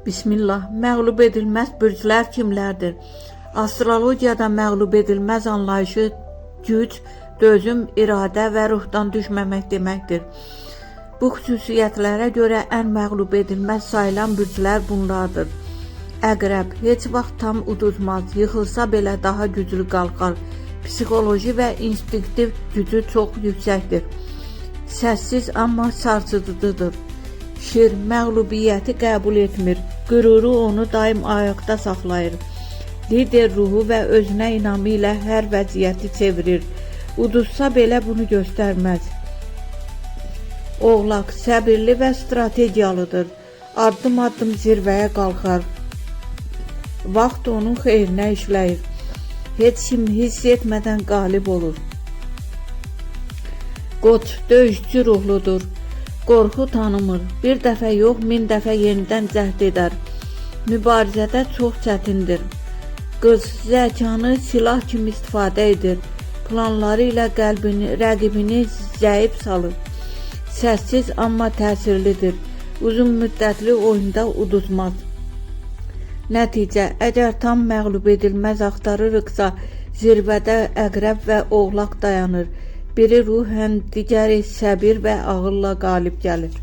Bismillah, məğlub edilməz bürclər kimlərdir? Astrologiyada məğlub edilməz anlayışı güc, dözüm, iradə və ruhdan düşməmək deməkdir. Bu xüsusiyyətlərə görə ən məğlub edilməz sayılan bürclər bunlardır. Əqrəb, heç vaxt tam uduzmaz, yıxılsa belə daha güclü qalxar. Psixoloji və instinktiv gücü çox yüksəkdir. Səssiz, amma sarsıdıcıdır. Şir, məğlubiyyəti qəbul etmir, qüruru onu daim ayaqda saxlayır. Lider ruhu və özünə inamı ilə hər vəziyyəti çevirir. Uduzsa belə bunu göstərməz. Oğlaq, səbirli və strategiyalıdır. Addım-addım zirvəyə qalxar. Vaxt onun xeyrinə işləyir. Heç kim hiss etmədən qalib olur. Qoç, döyüşçü ruhludur. Qorxu tanımır. Bir dəfə yox, 1000 dəfə yenidən cəhd edər. Mübarizədə çox çətindir. Qız, zəkanı silah kimi istifadə edir. Planları ilə rəqibini zəif salır. Səssiz, amma təsirlidir. Uzun müddətli oyunda uduzmaz. Nəticə, əgər tam məğlub edilməz axtarırıqsa, zirvədə əqrəb və oğlaq dayanır. Biri ruhən, digəri səbir və ağılla qalib gəlir.